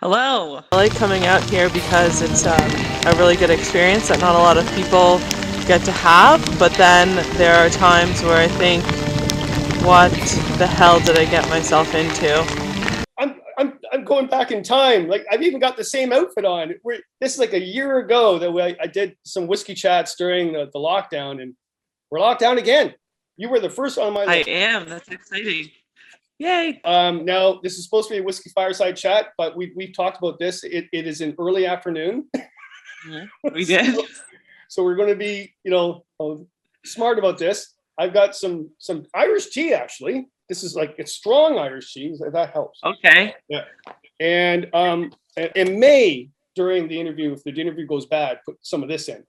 Hello. I like coming out here because it's a really good experience that not a lot of people get to have, but then there are times where I think, what the hell did I get myself into? I'm going back in time. Like, I've even got the same outfit on. This is like a year ago that I did some whiskey chats during the lockdown, and we're locked down again. You were the first on my I list. am. That's exciting. Yay. Now this is supposed to be a whiskey fireside chat, but we've talked about this. It is an early afternoon. We did. So we're going to be, smart about this. I've got some Irish tea, actually. This is like a strong Irish tea. That helps. Okay. Yeah. And in May, during the interview, if the interview goes bad, put some of this in.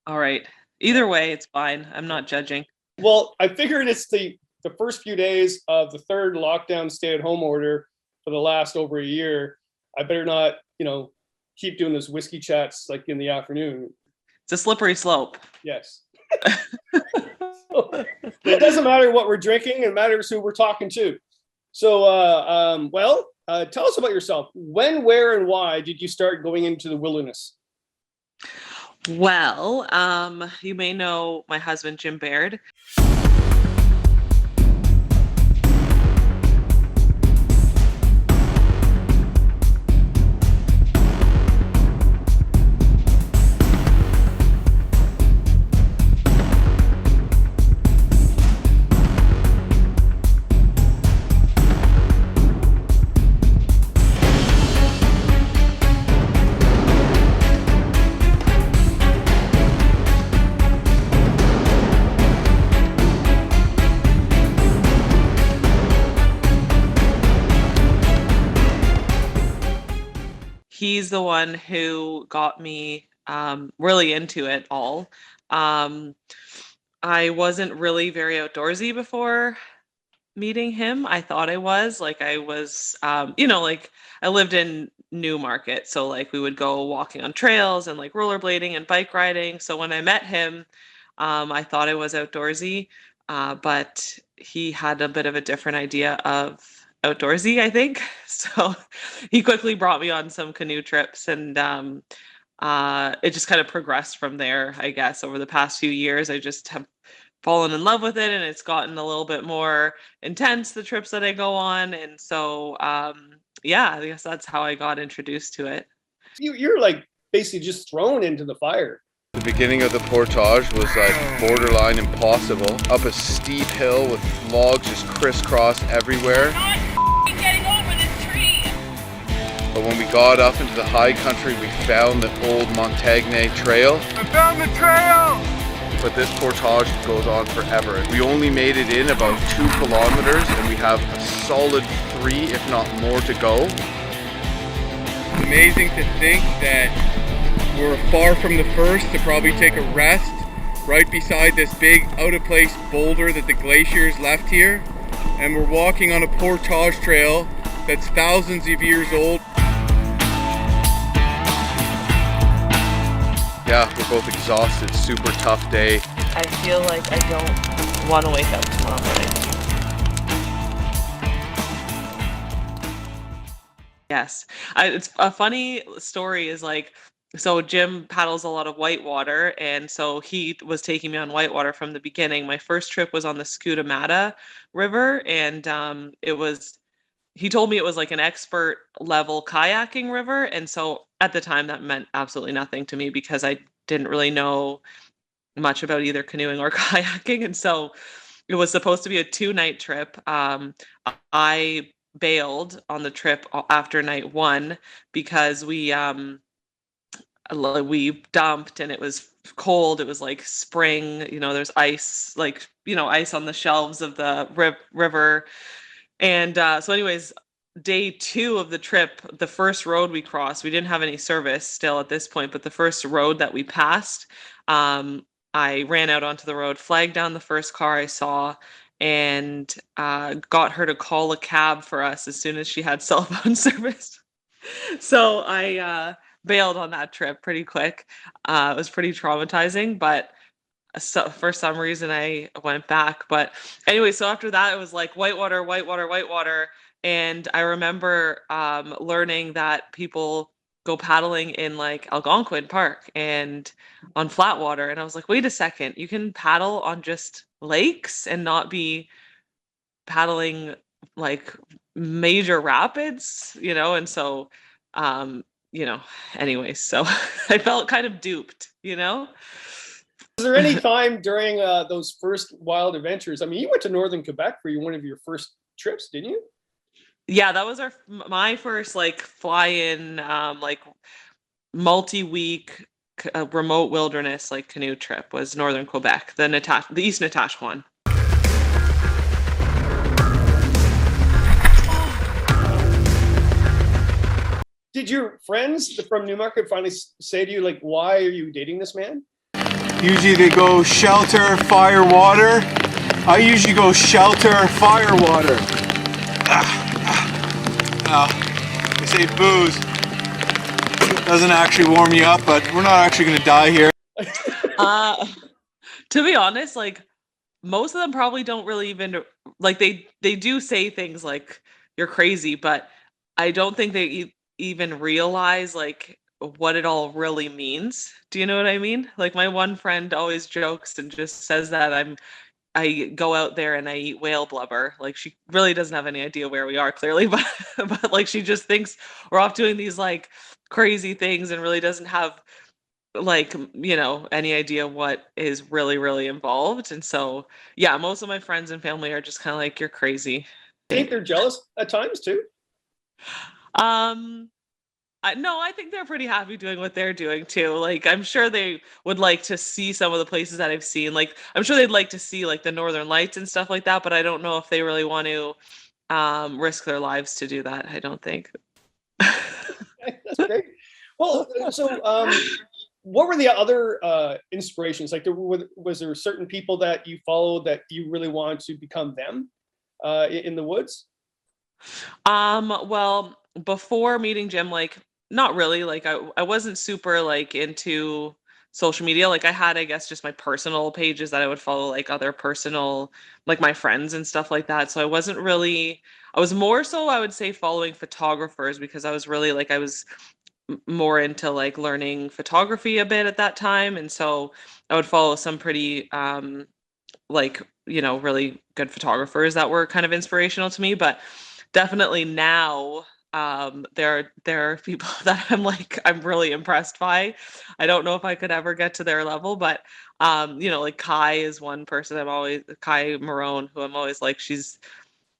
All right. Either way, it's fine. I'm not judging. Well, I figured it's the first few days of the third lockdown stay-at-home order for the last over a year. I better not, keep doing those whiskey chats like in the afternoon. It's a slippery slope. Yes. So, it doesn't matter what we're drinking, it matters who we're talking to. So, tell us about yourself. When, where, and why did you start going into the wilderness? Well, you may know my husband, Jim Baird. He's the one who got me really into it all. I wasn't really very outdoorsy before meeting him. I thought I was. Like I was, like I lived in Newmarket, so like we would go walking on trails and like rollerblading and bike riding. So when I met him, I thought I was outdoorsy, but he had a bit of a different idea of outdoorsy, I think. So he quickly brought me on some canoe trips, and it just kind of progressed from there, I guess. Over the past few years, I just have fallen in love with it, and it's gotten a little bit more intense, the trips that I go on. And so, yeah, I guess that's how I got introduced to it. You're like basically just thrown into the fire. The beginning of the portage was like borderline impossible. Up a steep hill with logs just crisscross everywhere. Not getting over this tree. But when we got up into the high country, we found the old Montagnais trail. I found the trail. But this portage goes on forever. We only made it in about 2 kilometers and we have a solid 3, if not more, to go. It's amazing to think that we're far from the first to probably take a rest right beside this big out-of-place boulder that the glaciers left here. And we're walking on a portage trail that's thousands of years old. Yeah, we're both exhausted, super tough day. I feel like I don't want to wake up tomorrow morning. Yes. It's a funny story is like, so Jim paddles a lot of whitewater, and so he was taking me on whitewater from the beginning. My first trip was on the Scutamata River, and he told me it was like an expert level kayaking river. And so at the time that meant absolutely nothing to me because I didn't really know much about either canoeing or kayaking. And so it was supposed to be a 2-night trip. I bailed on the trip after night 1 because we dumped and it was cold. It was like spring, there's ice, ice on the shelves of the river. And so anyways, day 2 of the trip, the first road we crossed, we didn't have any service still at this point, but the first road that we passed, I ran out onto the road, flagged down the first car I saw, and got her to call a cab for us as soon as she had cell phone service. So I bailed on that trip pretty quick. It was pretty traumatizing, but for some reason I went back. But anyway, so after that, it was like whitewater, whitewater, whitewater. And I remember learning that people go paddling in like Algonquin Park and on flat water. And I was like, wait a second, you can paddle on just lakes and not be paddling like major rapids, And so, um, you know, anyways, so I felt kind of duped. Was there any time during those first wild adventures? I mean, you went to Northern Quebec for one of your first trips, didn't you? Yeah, that was my first like fly-in, like multi-week remote wilderness like canoe trip was Northern Quebec, the East Natashquan. Did your friends from Newmarket finally say to you, like, why are you dating this man? Usually they go shelter, fire, water. I usually go shelter, fire, water. They say booze doesn't actually warm you up, but we're not actually going to die here. To be honest, like most of them probably don't really even like they do say things like you're crazy, but I don't think they even realize like what it all really means. Do you know what I mean? Like my one friend always jokes and just says that I go out there and I eat whale blubber. Like she really doesn't have any idea where we are clearly, but like she just thinks we're off doing these like crazy things and really doesn't have like any idea what is really really involved. And so yeah, most of my friends and family are just kind of like, you're crazy. I think they're jealous at times too. No, I think they're pretty happy doing what they're doing too. Like I'm sure they would like to see some of the places that I've seen. Like I'm sure they'd like to see like the Northern Lights and stuff like that, but I don't know if they really want to risk their lives to do that. I don't think. That's great. Well, so what were the other inspirations? Like, was there certain people that you followed that you really wanted to become them in the woods? Well, before meeting Jim, like not really. Like I wasn't super like into social media. Like I had, I guess, just my personal pages that I would follow, like other personal, like my friends and stuff like that. So I was more so, I would say, following photographers because I was really like, I was more into like learning photography a bit at that time. And so I would follow some pretty like, really good photographers that were kind of inspirational to me. But definitely now there are people that I'm really impressed by. I don't know if I could ever get to their level, but like Kai is one person Kai Marone, who I'm always like, she's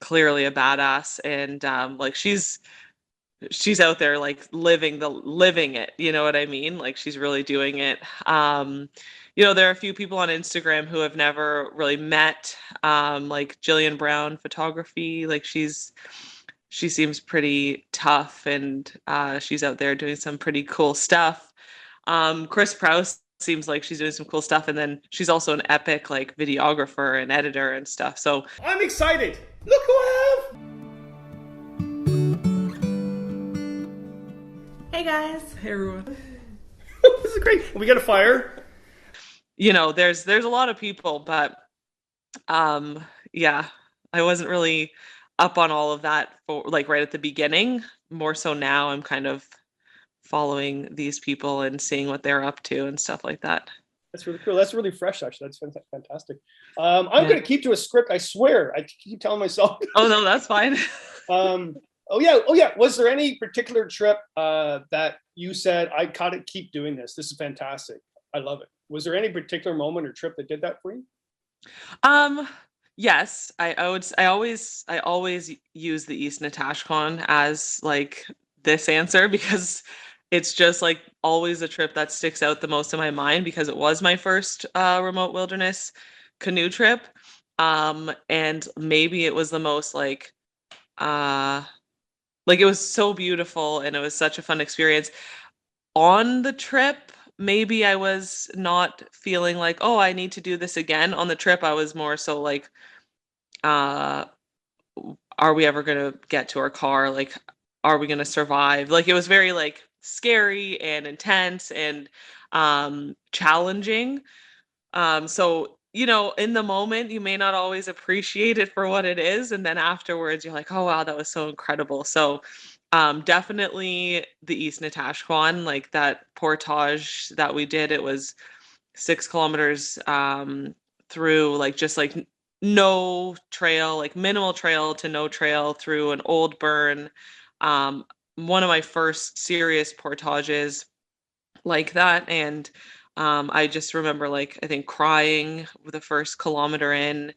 clearly a badass. And like she's out there like living it, you know what I mean? Like she's really doing it. There are a few people on Instagram who have never really met, like Jillian Brown photography. Like she seems pretty tough, and she's out there doing some pretty cool stuff. Chris Prouse seems like she's doing some cool stuff, and then she's also an epic like videographer and editor and stuff. So I'm excited. Look who I have. Hey guys. hey everyone. This is great. We got a fire. There's a lot of people, but yeah, I wasn't really up on all of that for like right at the beginning. More so now I'm kind of following these people and seeing what they're up to and stuff like that. That's really cool. That's really fresh, actually. That's fantastic. I'm going to keep to a script. I swear. I keep telling myself. Oh no, that's fine. Oh yeah. Was there any particular trip that you said, I gotta keep doing this? This is fantastic. I love it. Was there any particular moment or trip that did that for you? Yes, I always use the East Natashquan as like this answer because it's just like always a trip that sticks out the most in my mind because it was my first remote wilderness canoe trip. And maybe it was the most like it was so beautiful and it was such a fun experience. On the trip, maybe I was not feeling like, oh, I need to do this again. On the trip, I was more so like, are we ever going to get to our car? Like, are we going to survive? Like, it was very like scary and intense and challenging. So you know, in the moment, you may not always appreciate it for what it is. And then afterwards, you're like, oh, wow, that was so incredible. So definitely the East Natashquan, like that portage that we did, it was 6 kilometers through like just like no trail, like minimal trail to no trail through an old burn. Um, One of my first serious portages like that. And I just remember, like, I think crying the first kilometer in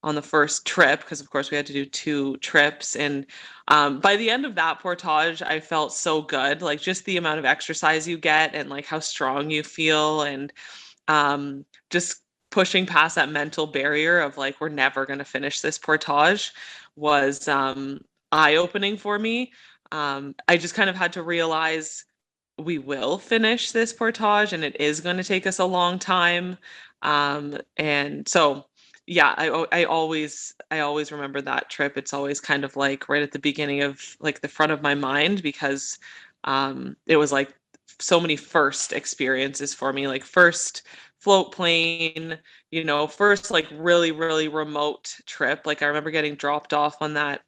on the first trip, because of course we had to do 2 trips. And by the end of that portage, I felt so good, like just the amount of exercise you get and like how strong you feel. And just pushing past that mental barrier of like, we're never going to finish this portage was eye-opening for me. I just kind of had to realize we will finish this portage and it is going to take us a long time. And so, yeah, I always remember that trip. It's always kind of like right at the beginning of like the front of my mind, because it was like so many first experiences for me, like first float plane, you know, first like really, really remote trip. Like I remember getting dropped off on that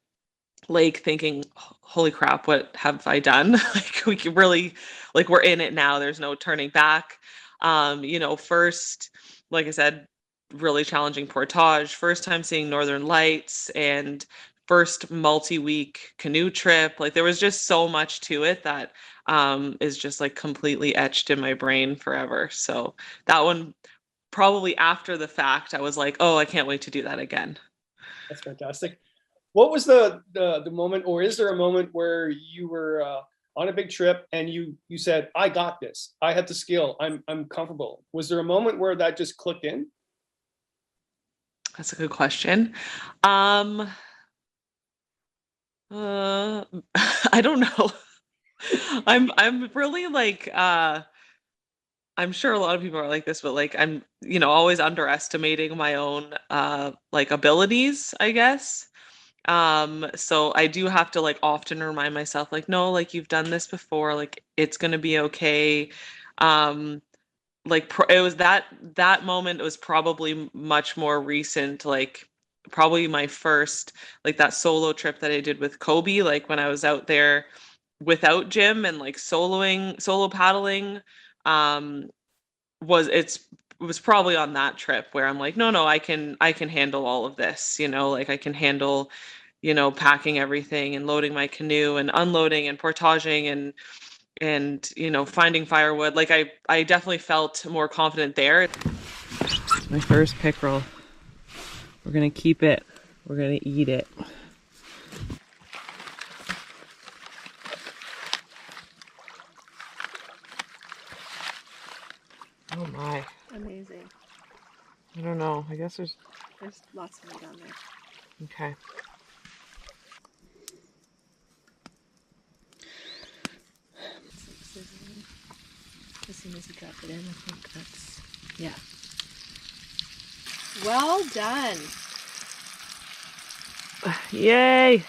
lake thinking, holy crap, what have I done? Like we could really, like we're in it now, there's no turning back. You know, first, like I said, really challenging portage, first time seeing northern lights, and first multi-week canoe trip. Like there was just so much to it that is just like completely etched in my brain forever. So that one, probably after the fact, I was like, oh, I can't wait to do that again. That's fantastic. What was the moment, or is there a moment where you were on a big trip and you said, I got this, I have the skill, I'm comfortable? Was there a moment where that just clicked in? That's a good question. I don't know. I'm really like I'm sure a lot of people are like this, but like I'm, you know, always underestimating my own like abilities, I guess. So I do have to like often remind myself like, no, like you've done this before, like it's gonna be okay. Um like it was that moment was probably much more recent, like probably my first, like that solo trip that I did with Kobe, like when I was out there without Jim and like solo paddling. um it was probably on that trip where I'm like, no, no, I can handle all of this, you know, like I can handle, you know, packing everything and loading my canoe and unloading and portaging and you know, finding firewood. Like I definitely felt more confident there. My first pickerel. We're gonna keep it. We're gonna eat it. Oh my. Amazing. I don't know. I guess There's lots of meat on there. okay. It's like sizzling. As soon as you drop it in, I think that's, yeah. Well done. Yay.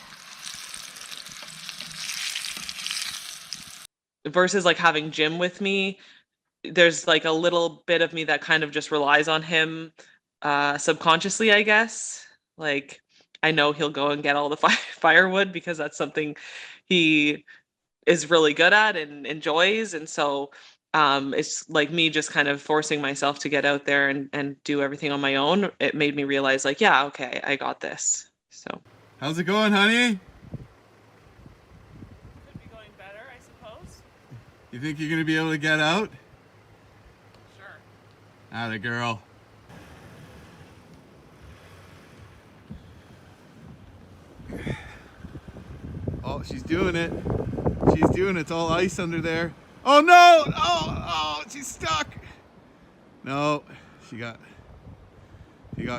Versus like having Jim with me, there's like a little bit of me that kind of just relies on him subconsciously, I guess. Like I know he'll go and get all the firewood because that's something he is really good at and enjoys. And so it's like me just kind of forcing myself to get out there and do everything on my own. It made me realize like, yeah, okay, I got this. So How's it going, honey? could be going better, I suppose. You think you're gonna be able to get out? Sure. Atta girl. Oh, she's doing it. She's doing it. It's all ice under there. Oh no! Oh, she's stuck. No, she got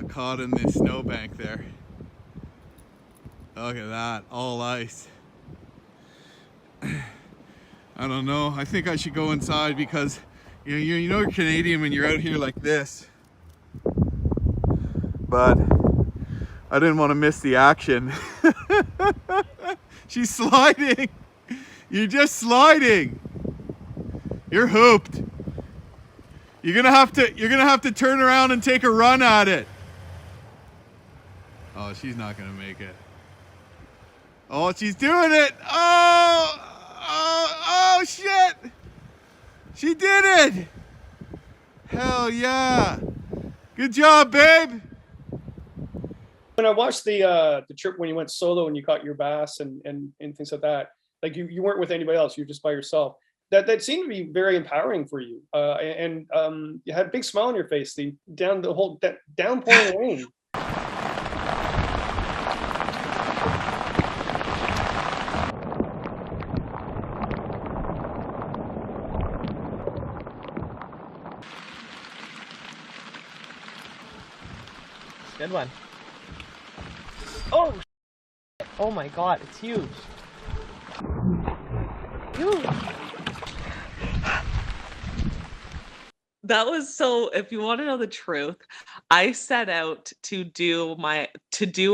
caught in the snowbank there. Look at that, all ice. I don't know. I think I should go inside because you know you're Canadian when you're out here like this. But I didn't want to miss the action. She's sliding. You're just sliding. You're hooped. You're gonna have to turn around and take a run at it. Oh, she's not gonna make it. Oh, she's doing it. Oh, shit. She did it. Hell yeah. Good job, babe. When I watched the trip when you went solo and you caught your bass and things like that, like you weren't with anybody else, you were just by yourself. That seemed to be very empowering for you. And you had a big smile on your face the whole downpouring rain. Good one. Oh, oh my God, it's huge. Huge. That was so, if you want to know the truth, I set out to do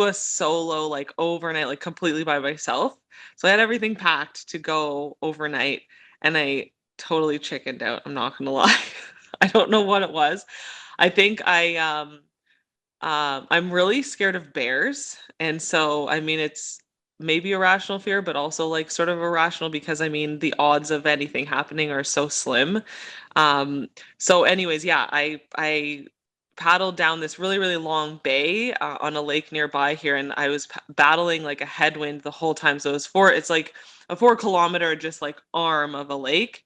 a solo, like overnight, like completely by myself. So I had everything packed to go overnight and I totally chickened out. I'm not gonna lie. I don't know what it was. I think I'm really scared of bears. And so, I mean, it's maybe a rational fear, but also like sort of irrational because I mean, the odds of anything happening are so slim. So anyways, yeah, I paddled down this really, really long bay on a lake nearby here, and I was battling like a headwind the whole time. So it's like a 4 kilometer just like arm of a lake,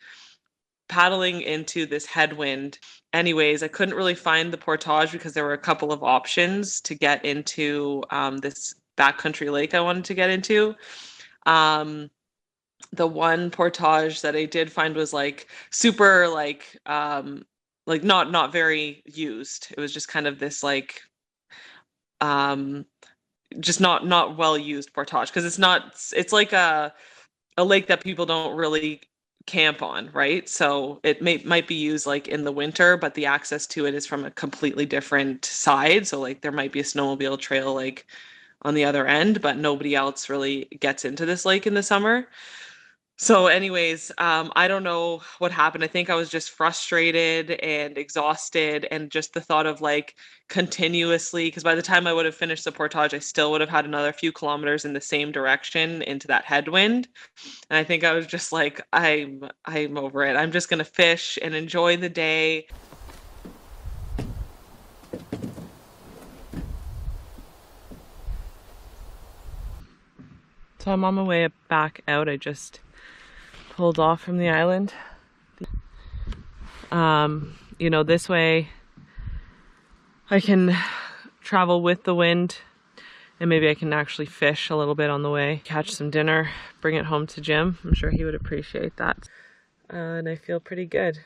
paddling into this headwind. Anyways, I couldn't really find the portage because there were a couple of options to get into this backcountry lake I wanted to get into. The one portage that I did find was like super like not very used. It was just kind of this like just not well used portage because it's like a lake that people don't really camp on, right? So it might be used like in the winter, but the access to it is from a completely different side. So like there might be a snowmobile trail like on the other end, but nobody else really gets into this lake in the summer. So anyways, I don't know what happened. I think I was just frustrated and exhausted and just the thought of like continuously, because by the time I would have finished the portage, I still would have had another few kilometers in the same direction into that headwind. And I think I was just like, I'm over it. I'm just gonna fish and enjoy the day. So I'm on my way back out. I just pulled off from the island. You know, this way I can travel with the wind and maybe I can actually fish a little bit on the way, catch some dinner, bring it home to Jim. I'm sure he would appreciate that. And I feel pretty good.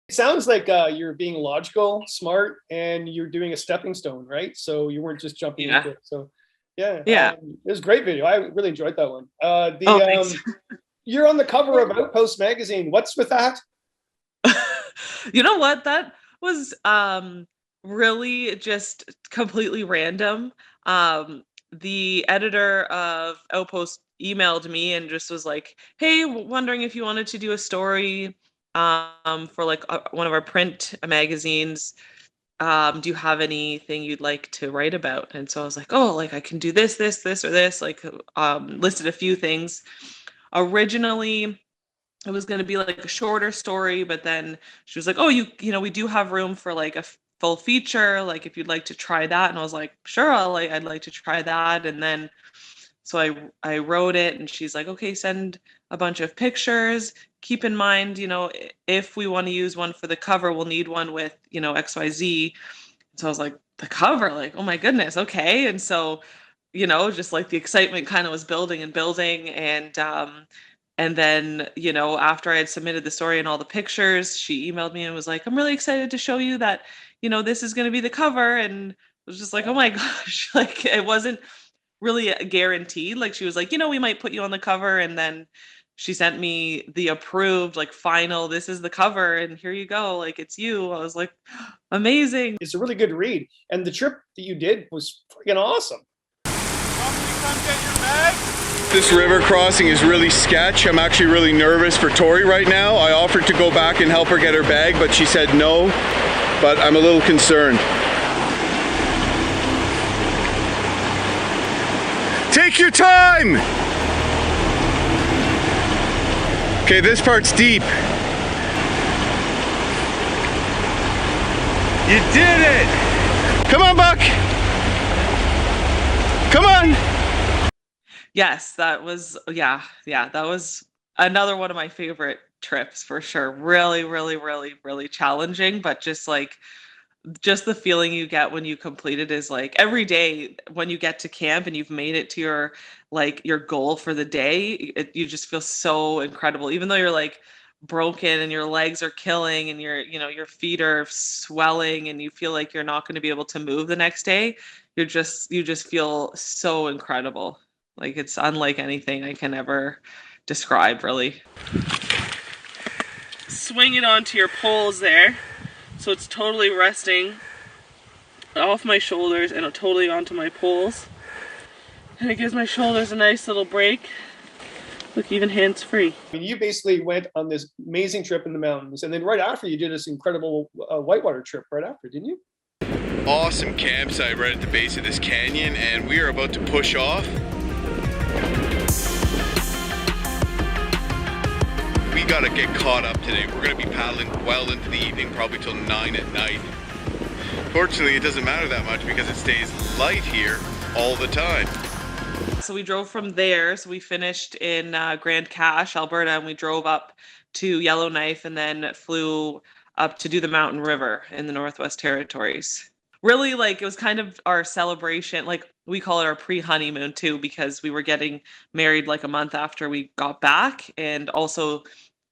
Sounds like you're being logical, smart, and you're doing a stepping stone, right? So you weren't just jumping into it. So yeah, it was a great video. I really enjoyed that one. You're on the cover of Outpost magazine. What's with that? You know what? That was really just completely random. The editor of Outpost emailed me and just was like, "Hey, wondering if you wanted to do a story for like one of our print magazines. Do you have anything you'd like to write about?" And so I was like, "Oh, like I can do this, or this." Like listed a few things. Originally, it was going to be like a shorter story, but then she was like, oh, you know, we do have room for like a full feature, like if you'd like to try that. And I was like, sure, I'd like to try that. And then so I wrote it, and she's like, okay, send a bunch of pictures. Keep in mind, you know, if we want to use one for the cover, we'll need one with, you know, XYZ. So I was like, the cover, like, oh my goodness, okay. And so, you know, just like the excitement kind of was building and building. And then, you know, after I had submitted the story and all the pictures, she emailed me and was like, I'm really excited to show you that, you know, this is going to be the cover. And it was just like, oh my gosh, like it wasn't really guaranteed. Like she was like, you know, we might put you on the cover. And then she sent me the approved, like final, this is the cover and here you go. Like it's you. I was like, amazing. It's a really good read. And the trip that you did was freaking awesome. This river crossing is really sketch. I'm actually really nervous for Tori right now. I offered to go back and help her get her bag, but she said no. But I'm a little concerned. Take your time! Okay, this part's deep. You did it! Come on, Buck! Come on! Yes, that was, yeah, that was another one of my favorite trips for sure. Really, really, really, really challenging, but just the feeling you get when you complete it is like every day when you get to camp and you've made it to your goal for the day, you just feel so incredible, even though you're like broken and your legs are killing and your feet are swelling and you feel like you're not going to be able to move the next day. You just feel so incredible. Like it's unlike anything I can ever describe, really. Swing it onto your poles there. So it's totally resting off my shoulders and totally onto my poles. And it gives my shoulders a nice little break. Look, even hands-free. I mean, you basically went on this amazing trip in the mountains. And then right after you did this incredible whitewater trip right after, didn't you? Awesome campsite right at the base of this canyon, and we are about to push off. We gotta get caught up today. We're gonna be paddling well into the evening, probably till 9 at night. Fortunately, it doesn't matter that much because it stays light here all the time. So we drove from there. So we finished in Grand Cache, Alberta, and we drove up to Yellowknife and then flew up to do the Mountain River in the Northwest Territories. Really, like, it was kind of our celebration. Like, we call it our pre-honeymoon too, because we were getting married like a month after we got back. And also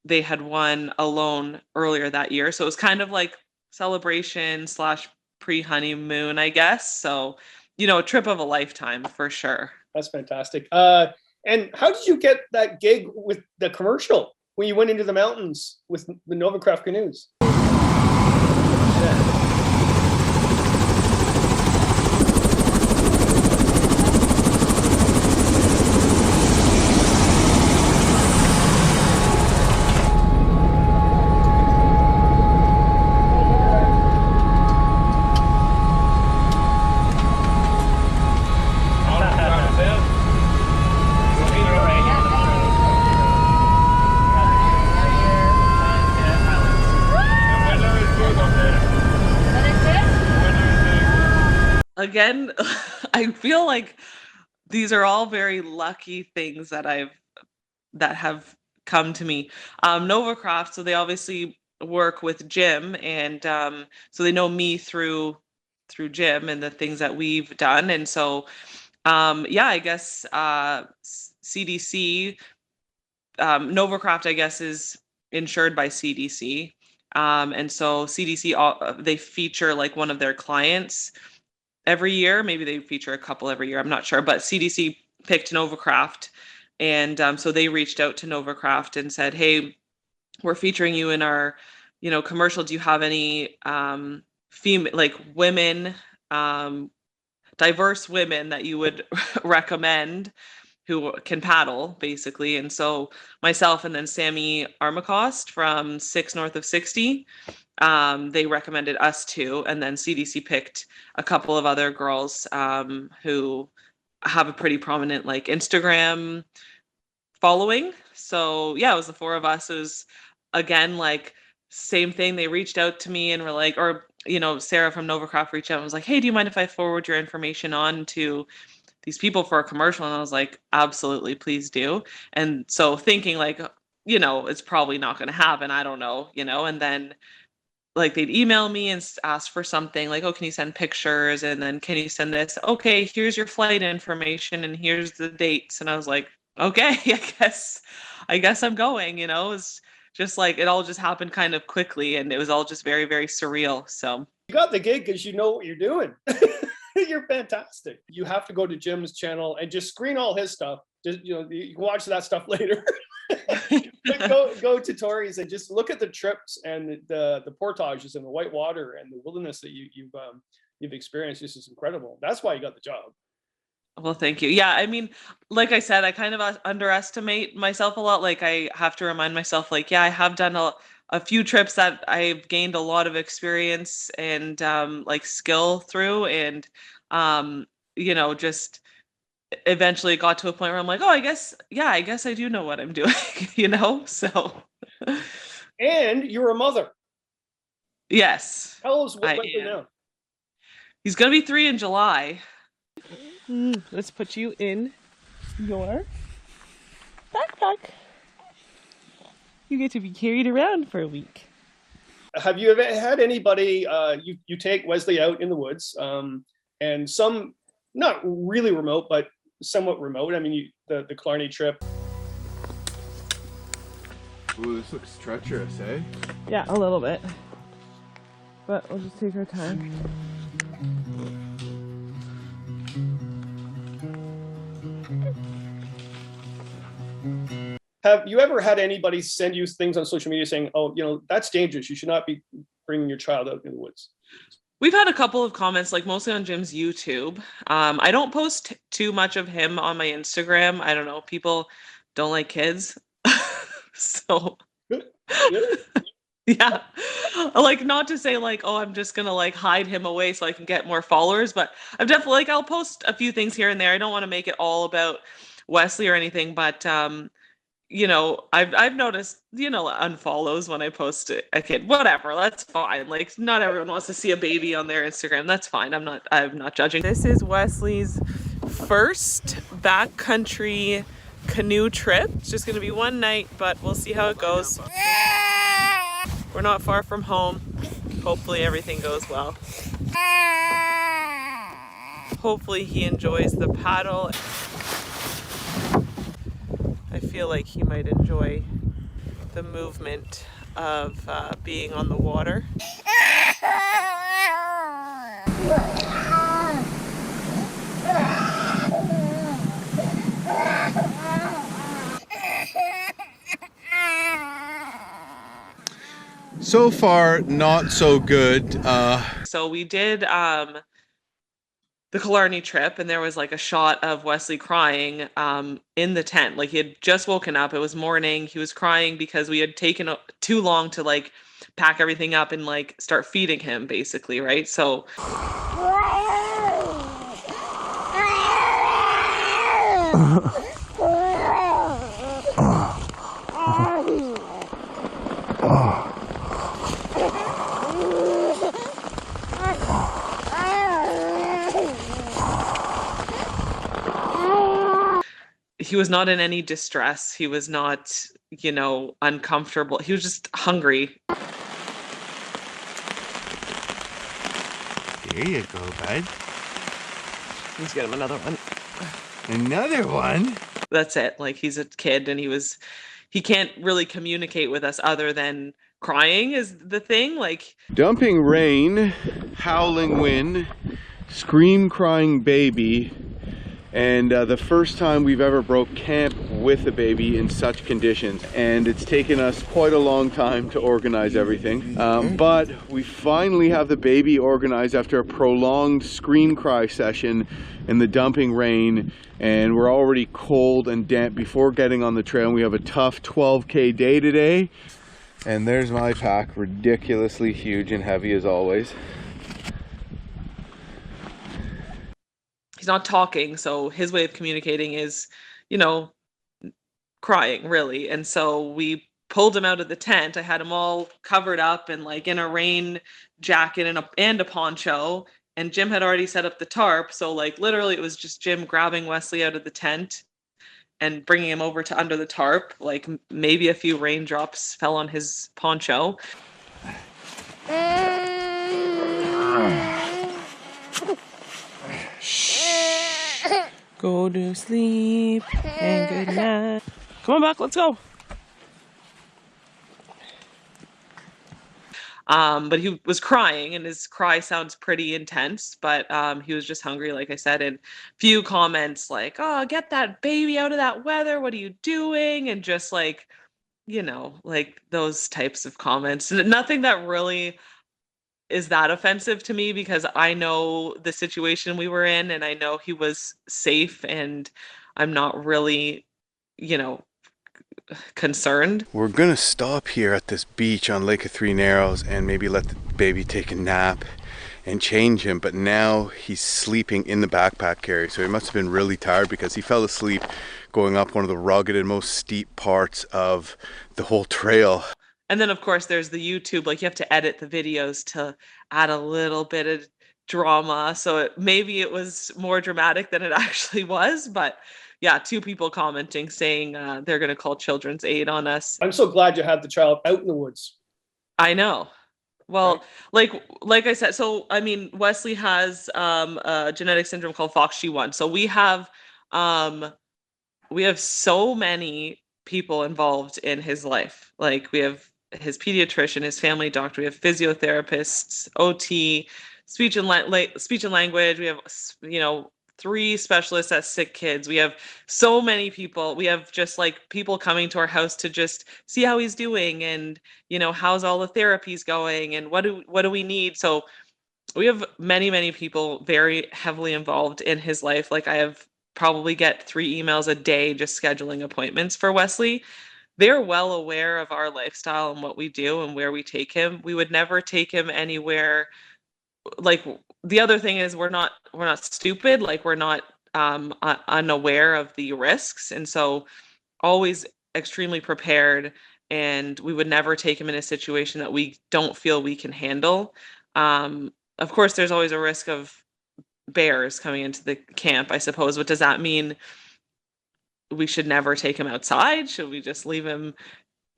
they had won Alone earlier that year. So it was kind of like celebration / pre-honeymoon, I guess. So, you know, a trip of a lifetime for sure. That's fantastic. And how did you get that gig with the commercial when you went into the mountains with the Novacraft canoes? Again, I feel like these are all very lucky things that have come to me. Novacraft, so they obviously work with Jim, and so they know me through Jim and the things that we've done. And so I guess CDC, Novacraft, I guess, is insured by CDC. And so CDC, they feature like one of their clients every year. Maybe they feature a couple every year. I'm not sure, but CDC picked Novacraft. And so they reached out to Novacraft and said, hey, we're featuring you in our, commercial. Do you have any women, diverse women that you would recommend who can paddle, basically? And so myself and then Sammy Armacost from 6 North of 60, they recommended us two, and then CDC picked a couple of other girls who have a pretty prominent Instagram following. So yeah, it was the four of us. It was again like same thing. They reached out to me and were like, or Sarah from Novacraft reached out and was like, "Hey, do you mind if I forward your information on to these people for a commercial?" And I was like, "Absolutely, please do." And so thinking like, it's probably not going to happen. I don't know, and then like they'd email me and ask for something like, "Oh, can you send pictures? And then can you send this? Okay, here's your flight information and here's the dates." And I was like, "Okay, I guess I'm going." It's just like it all just happened kind of quickly, and it was all just very, very surreal. So You got the gig because you know what you're doing. You're fantastic. You have to go to Jim's channel and just screen all his stuff. Just, you can watch that stuff later. Go to Tori's and just look at the trips and the portages and the white water and the wilderness that you've experienced. This is incredible. That's why you got the job. Well, thank you. Yeah, I mean, like I said, I kind of underestimate myself a lot. Like I have to remind myself, like, yeah, I have done a few trips that I've gained a lot of experience and like skill through, and just eventually got to a point where I'm like, oh, I guess I do know what I'm doing, So And you're a mother. yes, Tell us what I went through am. now. He's gonna be 3 in July. Let's put you in your backpack. You get to be carried around for a week. Have you ever had anybody, you take Wesley out in the woods, and some, not really remote, but somewhat remote. I mean, the Killarney trip. Ooh, this looks treacherous, eh? Yeah, a little bit. But we'll just take our time. Have you ever had anybody send you things on social media saying, "Oh, that's dangerous. You should not be bringing your child out in the woods"? We've had a couple of comments, like mostly on Jim's YouTube. I don't post too much of him on my Instagram. I don't know. People don't like kids. So yeah, like not to say like, oh, I'm just gonna like hide him away so I can get more followers, but I'm definitely like, I'll post a few things here and there. I don't want to make it all about Wesley or anything, but I've noticed, unfollows when I post a kid. Whatever, that's fine. Like not everyone wants to see a baby on their Instagram. That's fine. I'm not judging. This is Wesley's first backcountry canoe trip. It's just gonna be one night, but we'll see how it goes. We're not far from home. Hopefully everything goes well. Hopefully he enjoys the paddle. I feel like he might enjoy the movement of being on the water. So far, not so good. So we did the Killarney trip, and there was like a shot of Wesley crying in the tent. Like he had just woken up. It was morning. He was crying because we had taken too long to like pack everything up and like start feeding him, basically, right? So he was not in any distress. He was not, uncomfortable. He was just hungry. There you go, bud. Let's get him another one. Another one? That's it. Like he's a kid and he can't really communicate with us other than crying is the thing. Like Dumping rain, howling wind, scream crying baby, and the first time we've ever broke camp with a baby in such conditions. And it's taken us quite a long time to organize everything. But we finally have the baby organized after a prolonged scream cry session in the dumping rain. And we're already cold and damp before getting on the trail. And we have a tough 12K day today. And there's my pack, ridiculously huge and heavy as always. he's not talking, so his way of communicating is, crying, really. And so we pulled him out of the tent. I had him all covered up and like in a rain jacket and a poncho. And Jim had already set up the tarp. So like literally it was just Jim grabbing Wesley out of the tent and bringing him over to under the tarp. Like maybe a few raindrops fell on his poncho. Go to sleep and good night. Come on back, let's go. But he was crying, and his cry sounds pretty intense, but he was just hungry, like I said, and few comments like, oh, get that baby out of that weather, what are you doing? And just like, like those types of comments. Nothing that really is that offensive to me, because I know the situation we were in and I know he was safe, and I'm not really, concerned. We're gonna stop here at this beach on Lake of Three Narrows and maybe let the baby take a nap and change him, but now he's sleeping in the backpack carrier, so he must have been really tired because he fell asleep going up one of the rugged and most steep parts of the whole trail. And then of course there's the YouTube, like you have to edit the videos to add a little bit of drama, so maybe it was more dramatic than it actually was, but yeah, 2 people commenting saying they're going to call Children's Aid on us. I'm so glad you had the child out in the woods. I know. Well, like I said, so I mean, Wesley has a genetic syndrome called FOXG1. So we have so many people involved in his life. Like we have his pediatrician, his family doctor, we have physiotherapists, OT, speech and language. We have 3 specialists at sick kids. We have so many people. We have just like people coming to our house to just see how he's doing, and how's all the therapies going, and what do we need. So we have many people very heavily involved in his life. Like I have probably get 3 emails a day just scheduling appointments for Wesley. They're well aware of our lifestyle and what we do and where we take him. We would never take him anywhere. Like the other thing is we're not stupid. Like we're not unaware of the risks, and so always extremely prepared. And we would never take him in a situation that we don't feel we can handle. Of course, there's always a risk of bears coming into the camp, I suppose. What does that mean? We should never take him outside? Should we just leave him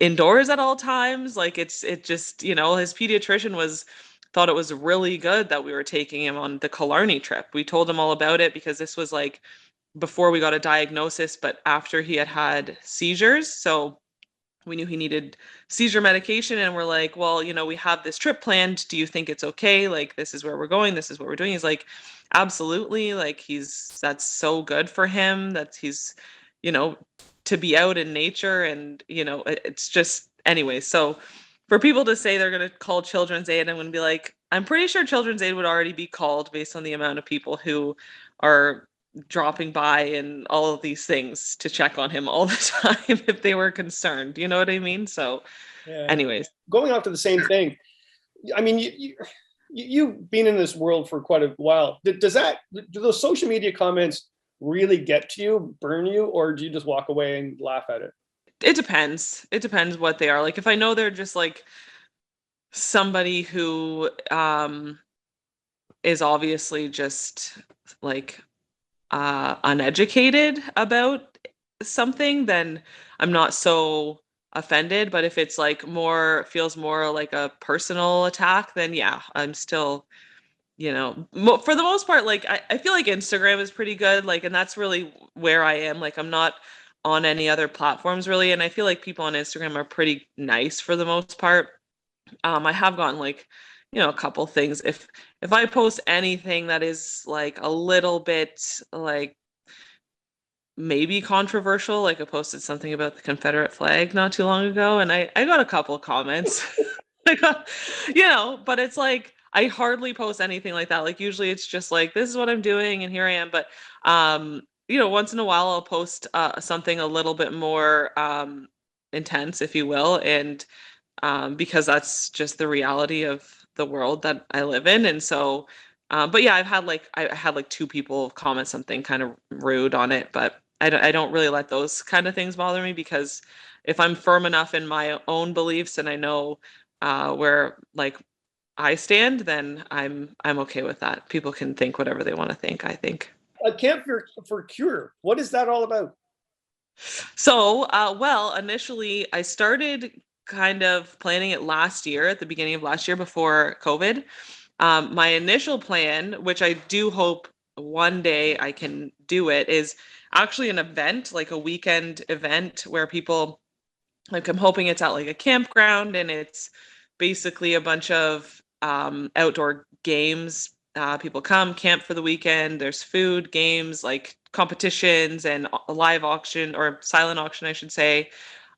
indoors at all times? Like it just, his pediatrician thought it was really good that we were taking him on the Killarney trip. We told him all about it because this was like before we got a diagnosis, but after he had seizures. So we knew he needed seizure medication, and we're like, well, we have this trip planned. Do you think it's okay? Like, this is where we're going. This is what we're doing. He's like, absolutely. Like that's so good for him that he's, to be out in nature, and, it's just anyway. So for people to say they're going to call Children's Aid, I'm going to be like, I'm pretty sure Children's Aid would already be called based on the amount of people who are dropping by and all of these things to check on him all the time if they were concerned. You know what I mean? So anyways. Going off to the same thing. I mean, you've been in this world for quite a while. Do those social media comments really get to you, burn you, or do you just walk away and laugh at it? It depends. It depends what they are. Like if I know they're just like somebody who is obviously just like uneducated about something, then I'm not so offended. But if it's like feels more like a personal attack, then yeah, I'm still, for the most part, like I feel like Instagram is pretty good. Like, and that's really where I am. Like I'm not on any other platforms really, and I feel like people on Instagram are pretty nice for the most part. I have gotten like a couple things. If I post anything that is like a little bit like maybe controversial, like I posted something about the Confederate flag not too long ago, and I got a couple comments. But it's like I hardly post anything like that. Like usually it's just like, this is what I'm doing and here I am. But once in a while I'll post something a little bit more intense, if you will, and because that's just the reality of the world that I live in. And so but yeah, I had like 2 people comment something kind of rude on it, but I don't really let those kind of things bother me, because if I'm firm enough in my own beliefs and I know where like I stand, then I'm okay with that. People can think whatever they want to think, I think. A camp for cure. What is that all about? So, well, initially I started kind of planning it last year, at the beginning of last year before COVID. My initial plan, which I do hope one day I can do it, is actually an event, like a weekend event where people, like, I'm hoping it's at like a campground, and it's basically a bunch of outdoor games. People come camp for the weekend. There's food, games, like competitions, and a live auction, or silent auction, I should say,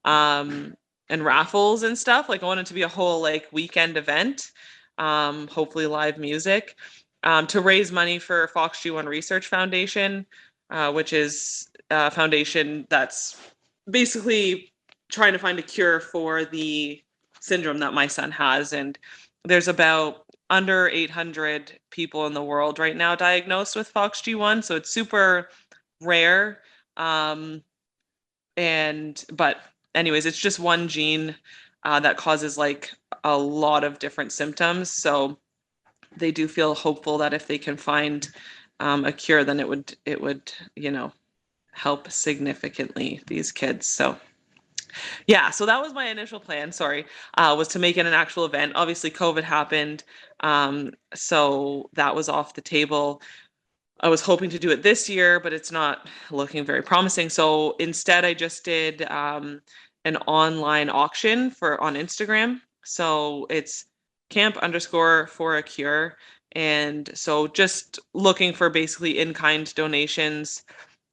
and raffles and stuff. Like, I want it to be a whole like weekend event. Hopefully live music, to raise money for Fox G1 Research Foundation, which is a foundation that's basically trying to find a cure for the syndrome that my son has. And there's about under 800 people in the world right now diagnosed with Fox G1, so it's super rare. But anyways, it's just one gene that causes like a lot of different symptoms. So they do feel hopeful that if they can find a cure, then it would help significantly these kids. So yeah, so that was my initial plan. Sorry, was to make it an actual event. Obviously, COVID happened, so that was off the table. I was hoping to do it this year, but it's not looking very promising. So instead, I just did an online auction on Instagram. So it's camp_for a cure. And so just looking for basically in-kind donations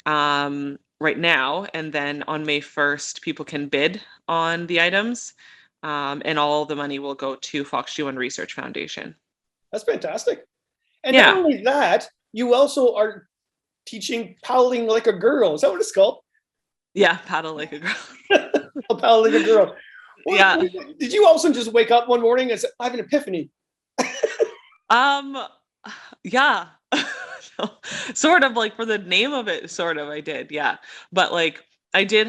right now. And then on May 1st, people can bid on the items. And all the money will go to Fox G1 Research Foundation. That's fantastic. And Yeah. not only that, you also are teaching paddling like a girl. Is that what it's called? Yeah, paddle like a girl. Paddle like a girl. Well, Yeah. Did you also just wake up one morning and say, I have an epiphany? Yeah. Sort of, like, for the name of it, sort of, I did, yeah. But like I did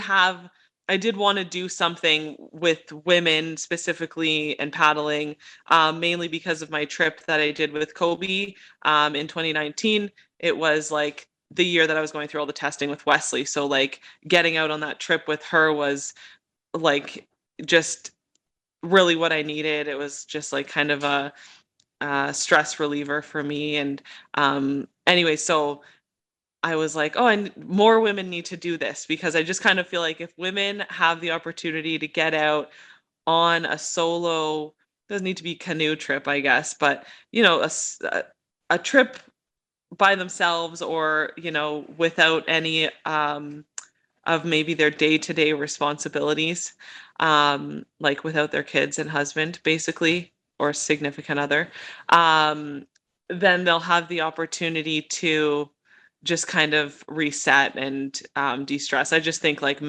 want to do something with women specifically and paddling, mainly because of my trip that I did with Kobe in 2019. It was like the year that I was going through all the testing with Wesley. So like getting out on that trip with her was like just really what I needed. It was just like kind of a stress reliever for me. And anyway, so I was like, oh, and more women need to do this, because I just kind of feel like if women have the opportunity to get out on a solo, doesn't need to be canoe trip, I guess, but a trip by themselves, or without any of maybe their day-to-day responsibilities, like without their kids and husband, basically, or significant other, then they'll have the opportunity to just kind of reset and de-stress. I just think like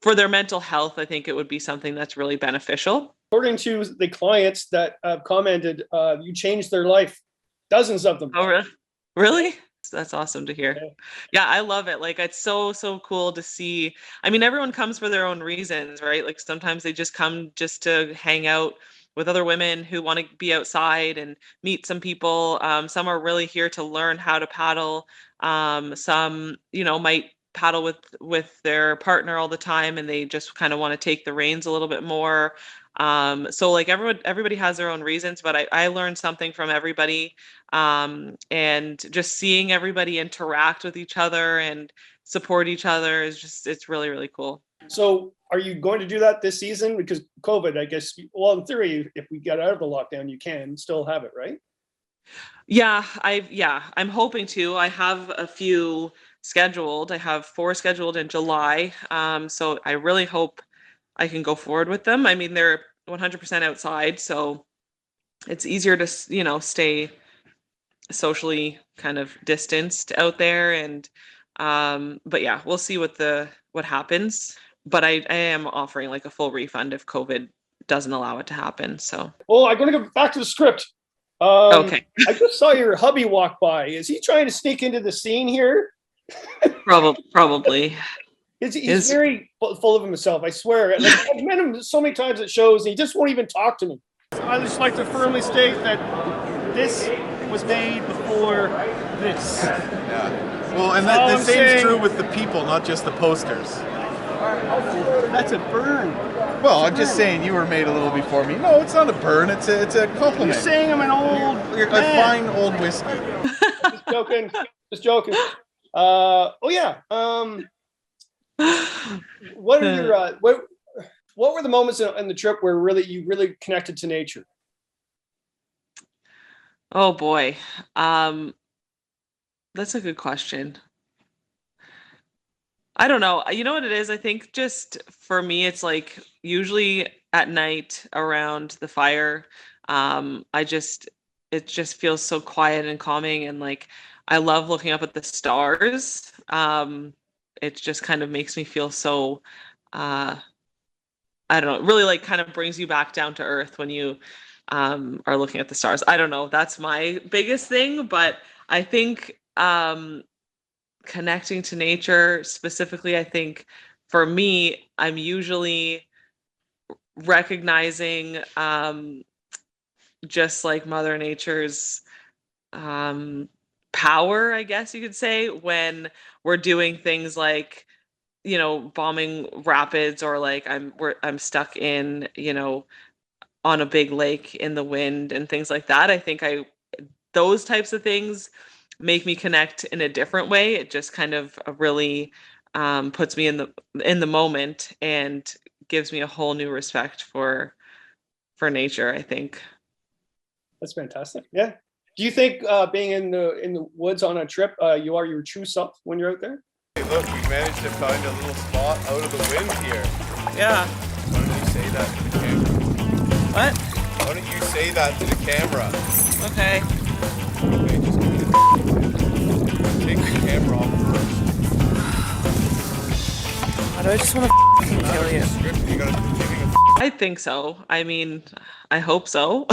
for their mental health, I think it would be something that's really beneficial. According to the clients that commented, you changed their life, dozens of them. Oh, really? Really? That's awesome to hear. Yeah. Yeah, I love it. Like, it's so cool to see. I mean, everyone comes for their own reasons, right? Like, sometimes they just come just to hang out with other women who want to be outside and meet some people. Some are really here to learn how to paddle. Some, might paddle with their partner all the time, and they just kind of want to take the reins a little bit more. So like everybody has their own reasons, but I learned something from everybody. And just seeing everybody interact with each other and support each other it's really, really cool. So are you going to do that this season? Because COVID, I guess, well, in theory, if we get out of the lockdown, you can still have it, right? Yeah, I'm hoping to. I have a few scheduled. I have 4 scheduled in July. So I really hope I can go forward with them. I mean, they're 100% outside, so it's easier to, stay socially kind of distanced out there. And but yeah, we'll see what happens. But I am offering like a full refund if COVID doesn't allow it to happen. So I'm going to go back to the script. Okay. I just saw your hubby walk by. Is he trying to sneak into the scene here? Probably. He's very full of himself. I swear. Like, I've met him so many times at shows, and he just won't even talk to me. I just like to firmly state that this was made before this. Yeah. Well, and All the I'm same saying- is true with the people, not just the posters. That's a burn. Well, I'm just saying you were made a little before me. No, it's not a burn. It's a compliment. You're saying I'm an old You're a man. fine old whiskey. Just joking. Just joking. Oh yeah. What are your what were the moments in the trip where you really connected to nature? Oh boy. That's a good question. I don't know. You know what it is? I think just for me, it's like usually at night around the fire. It just feels so quiet and calming, and like I love looking up at the stars. It just kind of makes me feel so, I don't know, really like kind of brings you back down to earth when you are looking at the stars. I don't know. That's my biggest thing, but I think connecting to nature specifically, I think for me, I'm usually recognizing just like Mother Nature's power, I guess you could say, when we're doing things like, you know, bombing rapids, or like I'm stuck in, you know, on a big lake in the wind and things like that. I think those types of things make me connect in a different way. It just kind of really puts me in the moment and gives me a whole new respect for nature, I think. That's fantastic. Yeah. Do you think being in the woods on a trip, you are your true self when you're out there? Hey, look, we managed to find a little spot out of the wind here. Yeah. Why don't you say that to the camera? What? Why don't you say that to the camera? Okay. Okay, just take the camera off first. Why do I just want to kill you? Script, you gotta take a I think so. I mean, I hope so.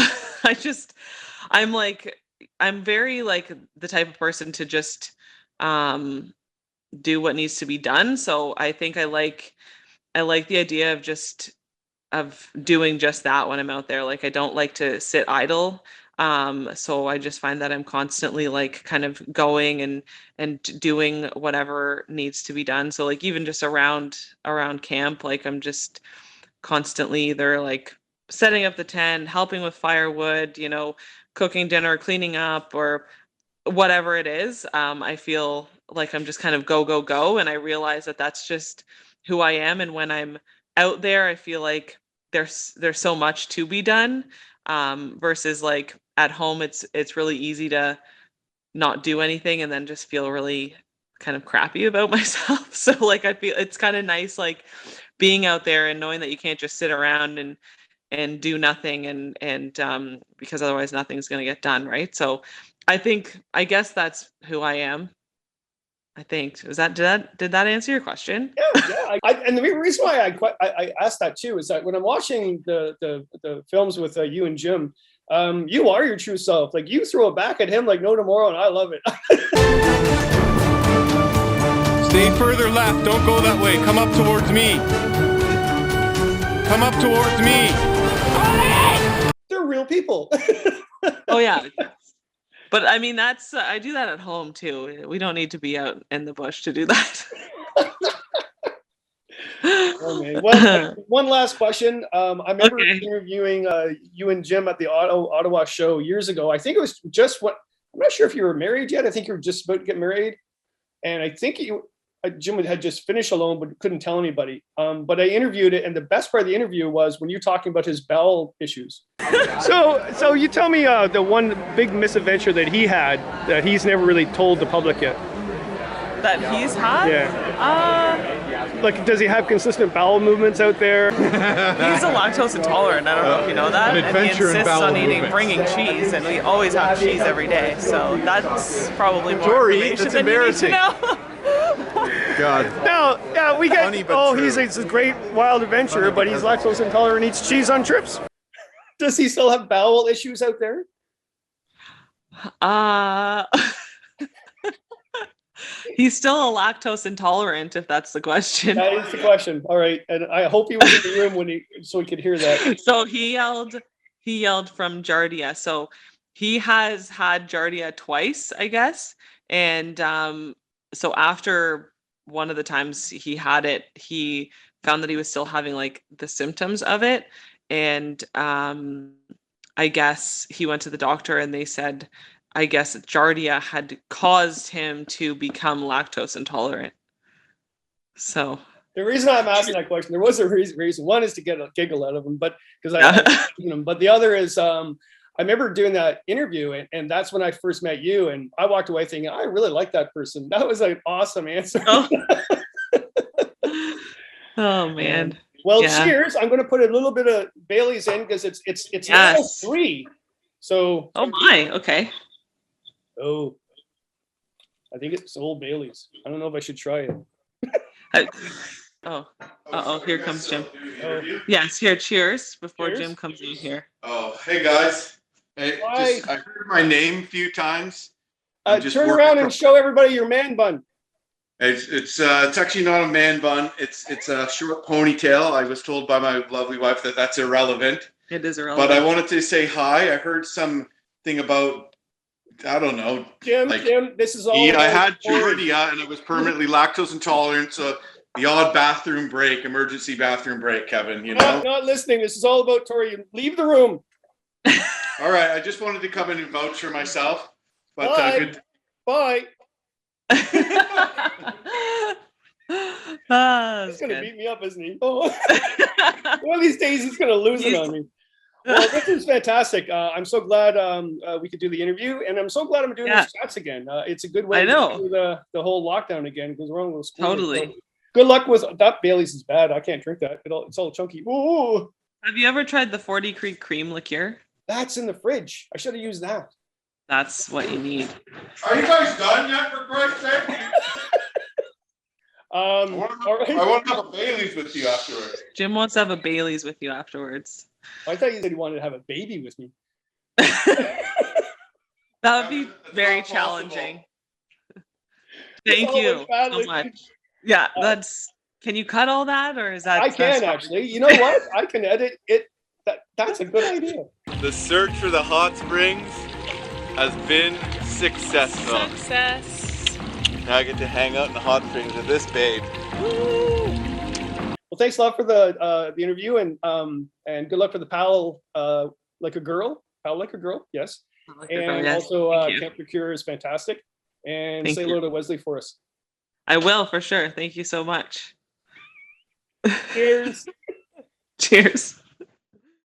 I'm very like the type of person to just do what needs to be done. So I think I like the idea of doing just that when I'm out there. Like I don't like to sit idle. So I just find that I'm constantly like kind of going and doing whatever needs to be done. So like even just around camp, like I'm just constantly either like setting up the tent, helping with firewood, you know, cooking dinner, cleaning up, or whatever it is. I feel like I'm just kind of go, go, go. And I realize that that's just who I am. And when I'm out there, I feel like there's so much to be done, versus like at home, it's really easy to not do anything and then just feel really kind of crappy about myself. So like I feel it's kind of nice like being out there and knowing that you can't just sit around and do nothing, and because otherwise nothing's going to get done, right? So I guess that's who I am. I think did that answer your question? Yeah. And the reason why I asked that too is that when I'm watching the films with you and Jim, you are your true self. Like you throw it back at him like no tomorrow, and I love it. Stay further left. Don't go that way. Come up towards me. Come up towards me. They're real people. Oh yeah. But I mean, that's I do that at home too. We don't need to be out in the bush to do that. Oh, man. Well, one last question. I remember interviewing you and Jim at the Ottawa show years ago. I think it was just I'm not sure if you were married yet. I think you were just about to get married, and I think Jim had just finished alone, but couldn't tell anybody. But I interviewed it, and the best part of the interview was when you're talking about his bowel issues. So you tell me the one big misadventure that he had that he's never really told the public yet. That he's had? Yeah. Like, does he have consistent bowel movements out there? He's a lactose intolerant. I don't know if you know that. An adventure and he in insists bowel on bringing cheese, and we always have cheese every day. So that's probably more Tori, information that's than you need to embarrassing. know. God. No, we get. Funny, but true. It's a great wild adventure, but he's lactose intolerant, eats cheese on trips. Does he still have bowel issues out there? He's still a lactose intolerant, if that's the question. That is the question. All right, and I hope he was in the room so he could hear that. So he yelled from Giardia. So he has had Giardia twice, I guess. And so after one of the times he had it, he found that he was still having like the symptoms of it. And I guess he went to the doctor and they said, I guess Giardia had caused him to become lactose intolerant. So The reason I'm asking that question, there was a reason. One is to get a giggle out of him, but because I but the other is I remember doing that interview, and that's when I first met you, and I walked away thinking I really like that person. That was an awesome answer. Oh man. Well, Yeah. cheers. I'm going to put a little bit of Bailey's in because it's Yes. now 3. So Oh my. Okay. oh, I think it's Old Bailey's. I don't know if I should try it. Here comes Jim. Oh. Yes, here, cheers before Cheers. Jim comes in here. Oh, hey guys. Hey, Hi. I heard my name a few times. Turn around and show everybody your man bun. It's actually not a man bun. It's a short ponytail. I was told by my lovely wife that that's irrelevant. It is irrelevant. But I wanted to say hi. I heard something about, I don't know. Jim, this is all. I had Giardia and I was permanently lactose intolerant. So the odd emergency bathroom break, Kevin, you know? Not listening. This is all about Tori. Leave the room. All right. I just wanted to come in and vouch for myself. But Bye. Bye. He's going to beat me up, isn't he? Oh. One of these days he's going to lose it on me. Well, this is fantastic. I'm so glad we could do the interview, and I'm so glad I'm doing these chats again. It's a good way to do the whole lockdown again because we're on a little school. Totally. So good luck with that. Bailey's is bad. I can't drink that. It's all chunky. Ooh. Have you ever tried the 40 Creek cream liqueur? That's in the fridge. I should have used that. That's what you need. Are you guys done yet, for Christ's sake? I want to have a Bailey's with you afterwards. Jim wants to have a Bailey's with you afterwards. I thought you said he wanted to have a baby with me. That would be very challenging. Thank you so much. Yeah, can you cut all that, or is that? I can actually. You know what? I can edit it. That's a good idea. The search for the hot springs has been successful. Success. Now I get to hang out in the hot springs with this babe. Woo! Well, thanks a lot for the interview, and good luck for the Pal Like a Girl. Pal Like a Girl, yes. And also Camp Procure is fantastic. And say hello to Wesley for us. I will, for sure. Thank you so much. Cheers. Cheers.